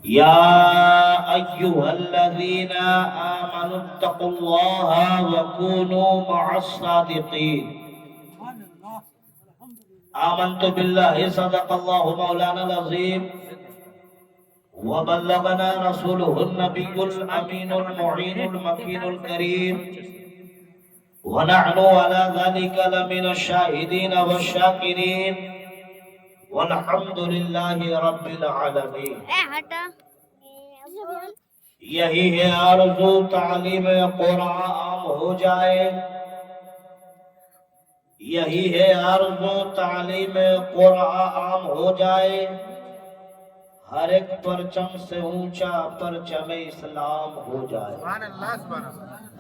يا أيها الذين آمنوا اتقوا الله وكونوا مع الصادقين. آمنت بالله صدق الله مولانا العظيم وبلغنا رسوله النبي الأمين المعين المكين الكريم ونحن على ذلك لمن الشاهدين والشاكرين والحمد لله رب العالمین. یہی ہے آرزو تعلیم قرآن عام ہو جائے، یہی ہے آرزو تعلیم قرآن عام ہو جائے، ہر ایک پرچم سے اونچا پرچم اسلام ہو جائے،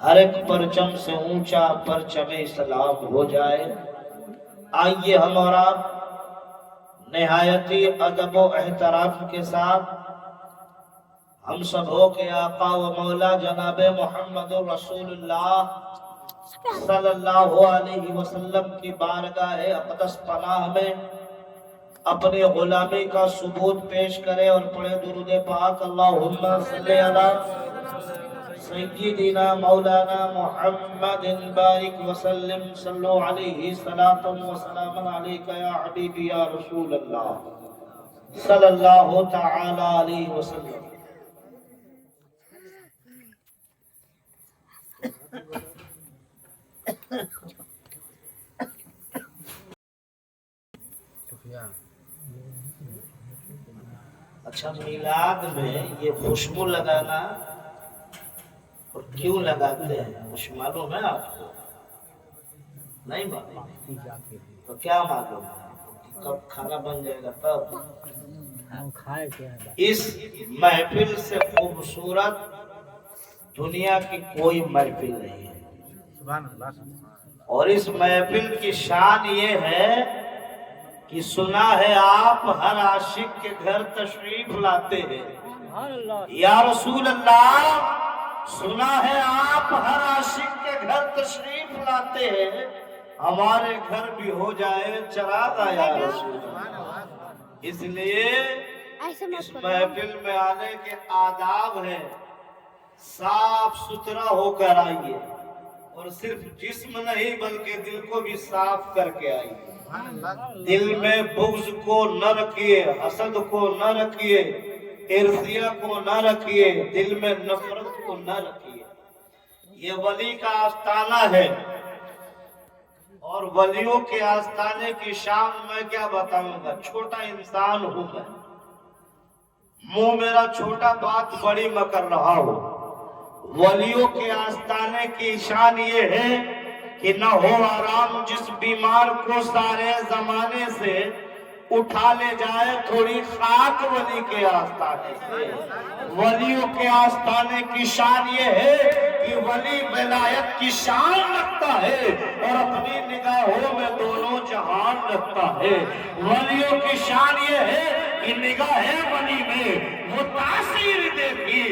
ہر ایک پرچم سے اونچا پرچم اسلام ہو جائے. آئیے ہم اور آپ نہایتی ادب و احترام کے ساتھ ہم سبوں کے آقا و مولا جناب محمد رسول اللہ صلی اللہ علیہ وسلم کی بارگاہ اقدس پناہ میں اپنی غلامی کا ثبوت پیش کرے اور پڑھے درود پاک اللہم صلی علی سیدنا مولانا محمد بارک وسلم صلو علیہ صلاۃ و سلام علیکہ یا حبیبی یا رسول اللہ صلی اللہ تعالی علیہ وسلم. اچھا، میلاد میں یہ خوشبو لگانا اور کیوں لگاتے ہیں کچھ معلوم ہے آپ کو؟ نہیں معلوم تو کیا معلوم ہے؟ کب کھانا بن جائے گا تب. اس محفل سے خوبصورت دنیا کی کوئی محفل نہیں ہے، اور اس محفل کی شان یہ ہے کہ سنا ہے آپ ہر عاشق کے گھر تشریف لاتے ہیں. یا رسول اللہ، سنا ہے آپ ہر عاشق کے گھر تشریف لاتے ہیں، ہمارے گھر بھی ہو جائے چراغا یا رسول اللہ. اس لیے اس محفل میں آنے کے آداب ہیں. صاف ستھرا ہو کر آئیے، اور صرف جسم نہیں بلکہ دل کو بھی صاف کر کے آئیے. دل میں بغض کو نہ رکھیے، حسد کو نہ رکھیے، عرضیہ کو نہ رکھیے، دل میں نفرت کو نہ رکھیے. یہ ولی کا آستانہ ہے، اور ولیوں کے آستانے کی شان میں کیا بتاؤں گا. چھوٹا انسان ہوں میں، منہ میرا چھوٹا بات بڑی میں کر رہا ہوں. ولیوں کے آستانے کی شان یہ ہے کہ نہ ہو آرام جس بیمار کو سارے زمانے سے اٹھا لے جائے تھوڑی خاک ولی کے آستانے سے. ولیوں کے آستانے کی شان یہ ہے کہ ولی ولایت کی شان رکھتا ہے اور اپنی نگاہوں میں دونوں جہان رکھتا ہے. ولیوں کی شان یہ ہے کہ نگاہ ولی میں وہ تاثیر دیکھی،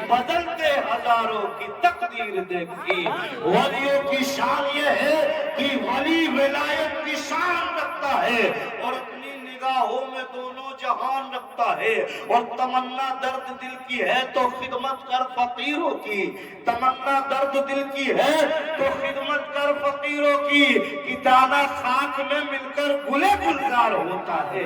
بدلتے ہزاروں کی تقدیر دیکھی. ولیوں کی شان یہ ہے کہ ولی ولایت کی شان رکھتا ہے اور اپنی نگاہوں میں دونوں جہان رکھتا ہے. اور تمنا درد دل کی ہے تو خدمت کر فقیروں کی، تمنا درد دل کی ہے تو خدمت کر فقیروں کی، کہ دانا خاک میں مل کر گلے گلزار ہوتا ہے.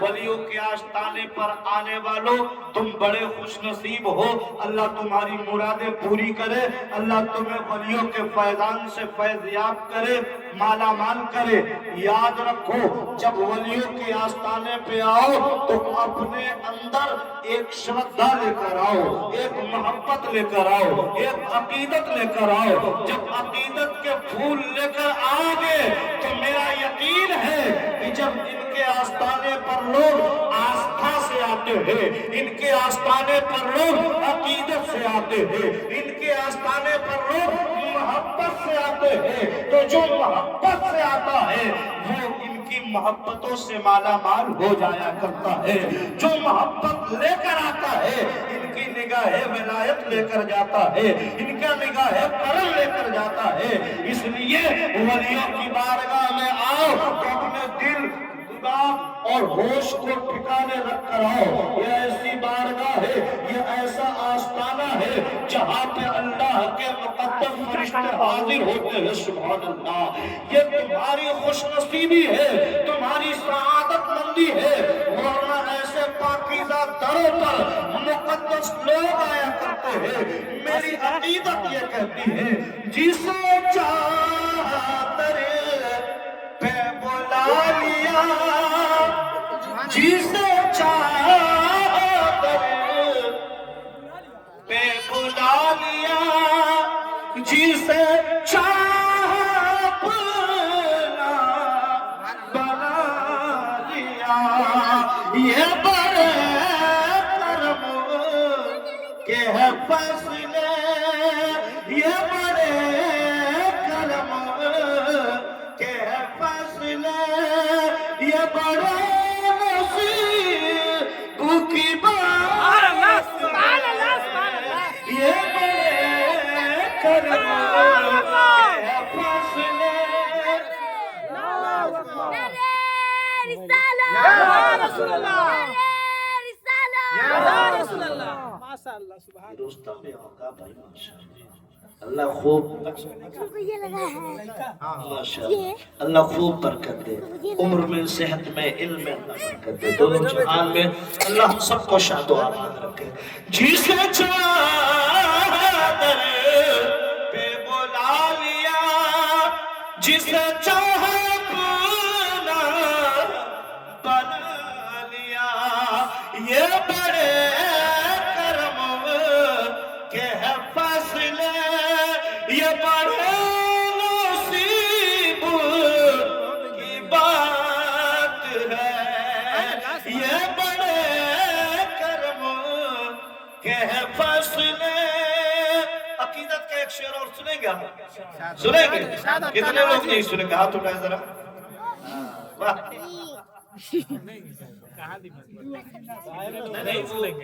ولیوں کے آستانے پر آنے والوں تم بڑے خوش نصیب ہو. اللہ تمہاری مرادیں پوری کرے، اللہ تمہیں ولیوں کے فیضان سے فیض یاب کرے، مالا مال کرے. یاد رکھو، جب ولیوں کے آستانے پہ آؤ تو اپنے اندر ایک شردھا لے کر آؤ، ایک محبت لے کر آؤ، ایک عقیدت لے کر آؤ. جب عقیدت کے پھول لے کر آؤ گے تو میرا یقین ہے کہ جب ان کے آستانے پر لوگ آستھا سے آتے ہیں، ان کے آستانے پر لوگ عقیدت سے آتے ہیں، ان کے آستانے پر لوگ محبت سے آتے ہیں، تو جو محبت سے آتا ہے وہ ان کی محبتوں سے مالا مال ہو جایا کرتا ہے. جو محبت لے کر آتا ہے ان کی نگاہ ولایت لے کر جاتا ہے، ان کا نگاہ کرم لے کر جاتا ہے. اس لیے ولیوں کی بارگاہ میں آؤ تو اپنے دل، دماغ اور ہوش کو ٹھکانے رکھ کر آؤ. یہ ایسی بارگاہ ہے کے مقدس فرشتے حاضر ہوتے ہیں. سبحان اللہ. یہ تمہاری خوش نصیبی ہے, تمہاری سعادت مندی ہے, ورنہ ایسے پاکیزہ دروں پر مقدس لوگ آیا کرتے ہیں. میری عقیدت یہ کہتی ہے جسے چاہا تیرے پہ بلا لیا, جسے چاہا تیرے پہ بلا لیا, جسے چاہا اپنا بنا لیا. یہ بڑے کرم کے ہے فیصلے, یہ بڑے کرم کے ہے فیصلے, یہ بڑے نصیب کی بات, یہ بڑے کرم کے ہے فیصلے. رستم بھی ہوگا بھائی ماشاءاللہ. اللہ خوب ماشاءاللہ, اللہ خوب برکت دے, عمر میں, صحت میں, علم میں اللہ برکت دے, دونوں جہان میں اللہ ہم سب کو شاد و آباد رکھے. جسے چادر پہ بلا لیا, جسے چاہا اپنا بنا لیا, یہ بڑے کرم کے ہے فیصلے, یہ بڑے نصیب کی بات ہے, یہ بڑے کرم کے ہے فیصلے. عقیدت کا ایک شعر اور سنیں گے, سنیں گے کتنے لوگ نہیں سنیں گے؟ ہاتھ اٹھائیں ذرا.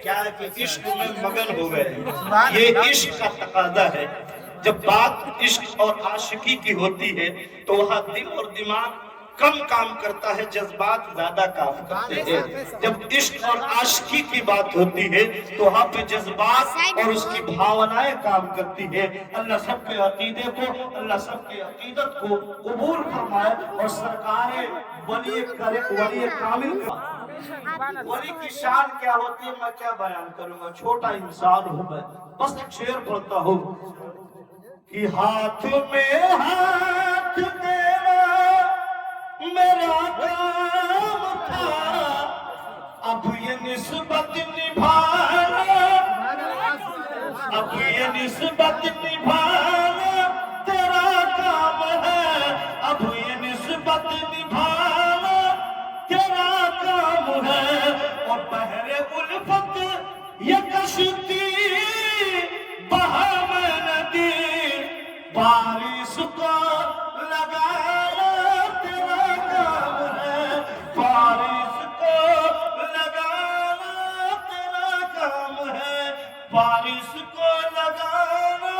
کیا ہے کہ عشق میں مگن ہو گئے, یہ عشق کا تقاضا ہے. جب بات عشق اور عاشقی کی ہوتی ہے تو وہاں دل اور دماغ کم کام کرتا ہے, جذبات زیادہ کام کرتے ہیں. جب عشق اور عاشقی کی بات ہوتی ہے تو وہاں پہ جذبات اور اس کی بھاونائیں کام کرتی ہے. اللہ سب کے عقیدے کو, اللہ سب کے عقیدت کو قبول فرمائے, اور سرکار ولی کامل کا. ولی کی شان کیا ہوتی ہے میں کیا بیان کروں گا, چھوٹا انسان ہوں میں, بس ایک شعر پڑھتا ہوں کہ ہاتھ میں ہاتھ دینا میرا کام تھا, اب یہ نسبت نبھانا, اب یہ نسبت نبھانا تیرا کام ہے, اب یہ نسبت نبھانا تیرا کام ہے. اور بحر الفت یہ کشتی بہا میں ندی, بارش کو لگانا تیرا کام ہے, بارش کو لگانا تیرا کام ہے, بارش کو لگانا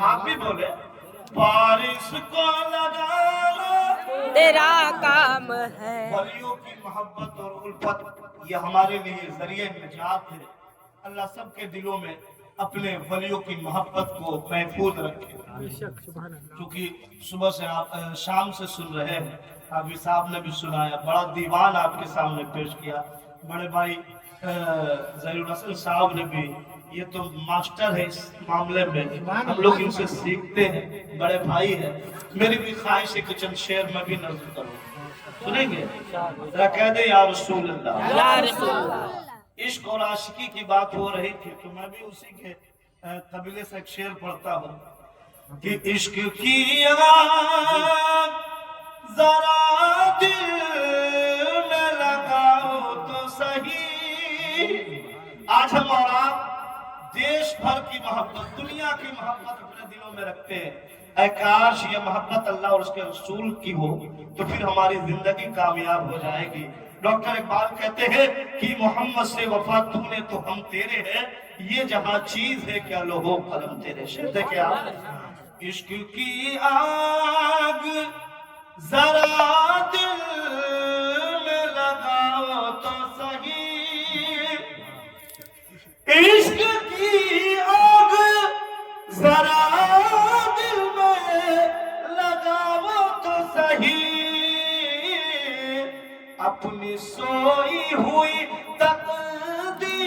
آپ بھی بولے, بارش کو لگانا تیرا کام ہے. ولیوں کی محبت اور الفت یہ ہمارے لیے ذریعہ نجات ہے. اللہ سب کے دلوں میں اپنے ولیوں کی محبت کو محفوظ رکھے. کیونکہ صبح سے آپ شام سے سن رہے ہیں, حافظ صاحب نے بھی سنایا, بڑا دیوان آپ کے سامنے پیش کیا, بڑے بھائی ظہیر الحسن صاحب نے بھی, یہ تو ماسٹر ہے اس معاملے میں, ہم لوگ ان سے سیکھتے ہیں, بڑے بھائی ہیں. میری بھی خواہش ہے کہ چند شعر میں بھی نظر کروں, سنیں گے؟ ذرا کہہ دیں یا رسول اللہ, یا رسول اللہ. عشق اور عاشقی کی بات ہو رہی تھی تو میں بھی اسی کے قبیلے سے ایک شعر پڑھتا ہوں کہ عشق کی آگ ذرا دل میں لگاؤ تو صحیح. آج ہم اور آپ دیش بھر کی محبت, دنیا کی محبت اپنے دلوں میں رکھتے ہیں. اے کاش یہ محبت اللہ اور اس کے رسول کی ہو تو پھر ہماری زندگی کامیاب ہو جائے گی. ڈاکٹر اقبال کہتے ہیں کہ محمد سے وفا تو نے تو ہم تیرے ہیں, یہ جہاں چیز ہے کیا لوہو قلم تیرے. شہد ہے کیا عشق کی آگ ذرا دل میں لگاؤ تو صحیح, عشق کی آگ اپنی سوئی ہوئی تقدیر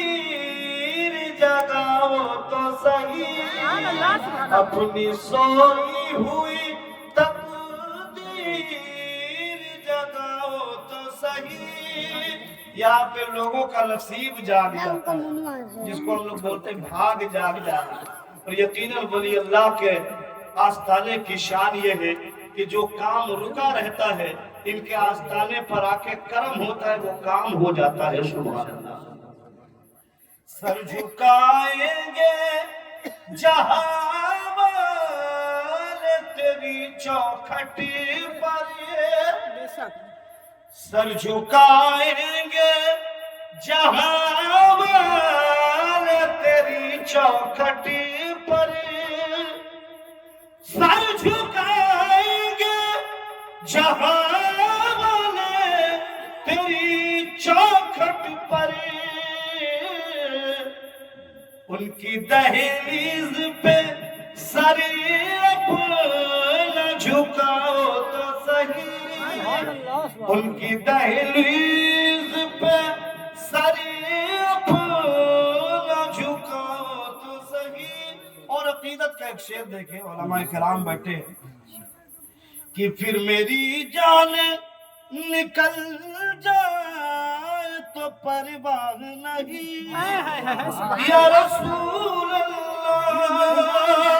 جگاؤ تو صحیح، اپنی سوئی ہوئی تقدیر جگاؤ تو صحیح۔ یہاں پہ لوگوں کا نصیب جاگ جاتا ہے، جس کو ہم لوگ بولتے ہیں بھاگ جاگ جاتا ہے۔ اور یقیناً ولی اللہ کے آستانے کی شان یہ ہے کہ جو کام رکا رہتا ہے ان کے آستانے پر آ کے کرم ہوتا ہے، وہ کام ہو جاتا ہے۔ سبحان اللہ۔ سر جھکائیں گے جہاں والے تیری چوکھٹ پر، سر جھکائیں گے جہاں والے تیری چوکھٹ پر، سر جھکائیں گے جہاں والے تیری چوکھٹ پر، ان کی دہلیز پہ سر اپنا جھکاؤ تو صحیح، ان کی دہلیز پہ سر اپنا جھکاؤ تو صحیح۔ اور عقیدت کا ایک شعر دیکھیں، علماء کرام بیٹھے کہ پھر میری جان نکل جائے تو پرواہ نہیں یا رسول اللہ،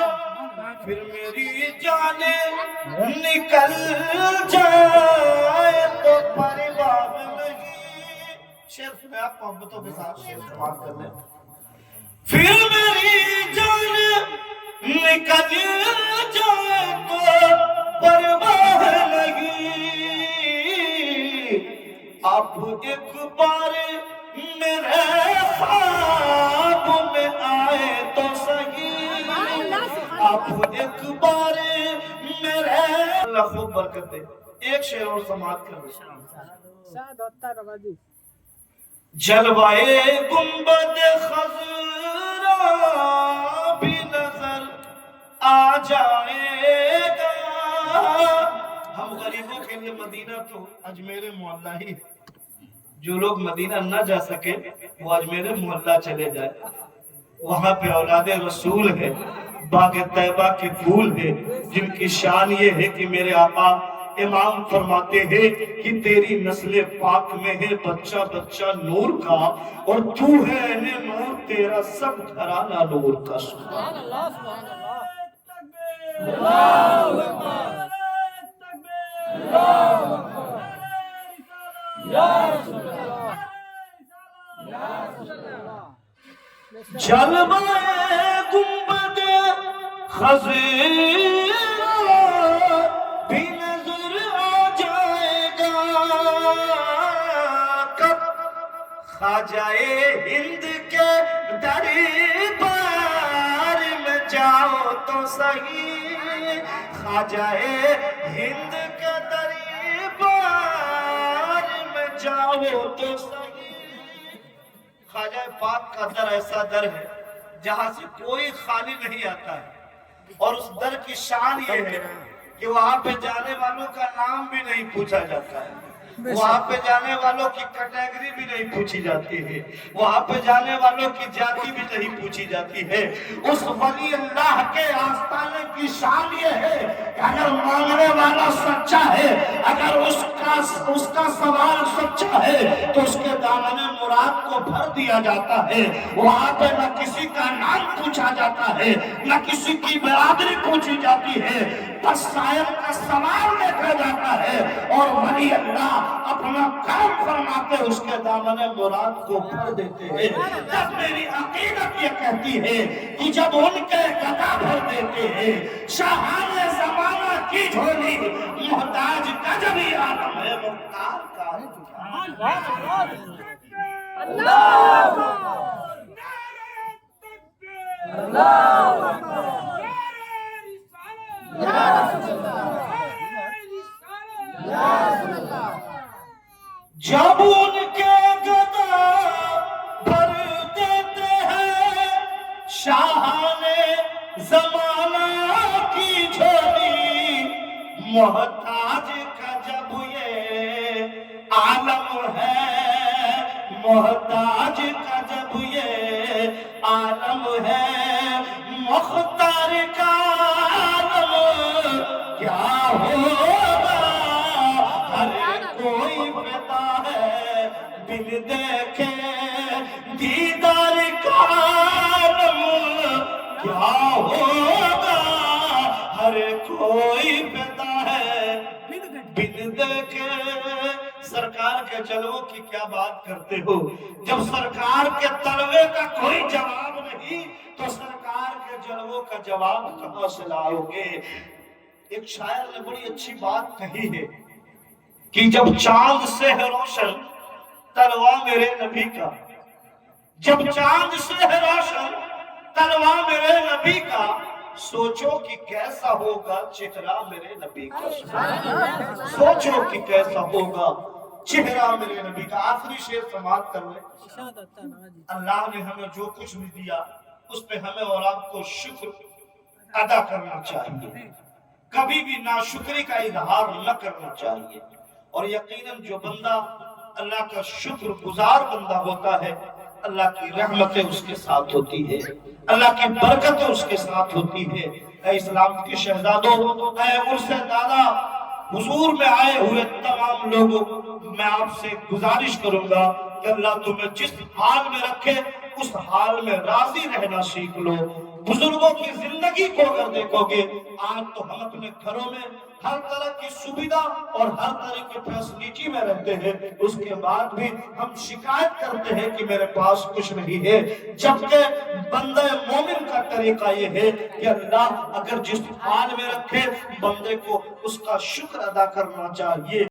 پھر میری جان نکل جائے تو پرواہ نہیں۔ شعر میں آپ محبتوں کے ساتھ شعر سماعت کر لیں۔ پھر میری جان نکل جائے تو پرواہ نہیں، آپ ایک بار میرے خواب میں آئے تو صحیح، آپ ایک بار میرے، اللہ خوب برکت دے۔ ایک شعر اور سماعت کر لیں۔ جلوائے گنبد خضرا بھی نظر آ جائے گا، ہم غریبوں کے لیے مدینہ تو اجمیر محلہ ہی ہے، جو لوگ مدینہ نہ جا سکے وہ اجمیر محلہ چلے جائے، وہاں پہ اولاد رسول ہے، باغ طیبہ کے پھول ہے، جن کی شان یہ ہے کہ میرے آقا امام فرماتے ہیں کہ تیری نسل پاک میں ہے بچہ بچہ نور کا، اور تو ہے اہل نور، تیرا سب گھرانہ نور کا۔ سبحان اللہ، سبحان اللہ، اللہ اکبر، اللہ اکبر، یا رسول اللہ، یا رسول اللہ۔ جلوہ گنبد خضرا بھی نظر آ جائے گا، کب خواجہ ہند کے دربار میں جاؤ تو صحیح، خواجہ ہند کے دربار میں جاؤ تو صحیح۔ خواجہ پاک کا در ایسا در ہے جہاں سے کوئی خالی نہیں آتا ہے، اور اس در کی شان یہ ہے کہ وہاں پہ جانے والوں کا نام بھی نہیں پوچھا جاتا ہے، وہاں پہ جانے والوں کی کیٹیگری بھی نہیں پوچھی جاتی ہے، وہاں پہ جانے والوں کی جاتی بھی نہیں پوچھی جاتی ہے۔ اس ولی اللہ کے آستانے کی شان یہ ہے کہ اگر مانگنے والا سچا ہے، اگر اس کا سوال سچا ہے تو اس کے دامن مراد کو بھر دیا جاتا ہے، وہاں پہ نہ کسی کا نام پوچھا جاتا ہے، نہ کسی کی برادری پوچھی جاتی ہے، بس صاحب کا سوال دیکھا جاتا ہے، اور ولی اللہ اپنا کام فرماتے اس کے دامن مراد کو بھر دیتے ہیں۔ جب میری عقیدت یہ کہتی ہے کہ جب ان کے گدا بھر دیتے ہیں، شاہان زمانہ کی جھولی محتاج کا جب ہی عالم ہے، مختار کا جب ان کے گدا بھر دیتے ہیں، شاہان زمانہ کی جھولی محتاج کا جب یہ عالم ہے، محتاج کا جب یہ عالم ہے مختار کا عالم کیا ہوگا ہر کوئی فدا ہے بن دیکھے دیدار کا عالم کیا ہوگا ہر کوئی فدا ہے بن دیکھے سرکار کے جلووں کی کیا بات کرتے ہو جب سرکار کے تلوے کا کوئی جواب نہیں تو سرکار کے جلووں کا جواب کہاں سے لاؤ گے ایک شاعر نے بڑی اچھی بات کہی ہے کہ جب چاند سے ہے روشن تلوا میرے نبی کا جب چاند سے ہے روشن تلوا میرے نبی کا سوچو کہ کیسا ہوگا چہرہ میرے نبی کا سوچو کہ کیسا ہوگا چہرہ میرے نبی کا آخری شعر سماعت کر لیں اللہ نے ہمیں جو کچھ بھی دیا اس پہ ہمیں اور آپ کو شکر ادا کرنا چاہیے کبھی بھی ناشکری کا اظہار نہ کرنا چاہیے اور یقیناً جو بندہ اللہ کا شکر گزار بندہ ہوتا ہے اللہ کی رحمتیں اس کے ساتھ ہوتی ہے اللہ کی برکتیں اس کے ساتھ ہوتی ہے اے اسلام کے شہزادوں اے عرص دادا حضور میں آئے ہوئے تمام لوگوں میں آپ سے گزارش کروں گا کہ اللہ تمہیں جس حال میں رکھے اس حال میں راضی رہنا سیکھ لو بزرگوں کی زندگی کو اگر دیکھو گے آج تو ہم اپنے گھروں میں ہر طرح کی سویدھا اور ہر طرح کی فیسلٹی میں رہتے ہیں اس کے بعد بھی ہم شکایت کرتے ہیں کہ میرے پاس کچھ نہیں ہے جبکہ بندہ مومن کا طریقہ یہ ہے کہ اللہ اگر جس حال میں رکھے بندے کو اس کا شکر ادا کرنا چاہیے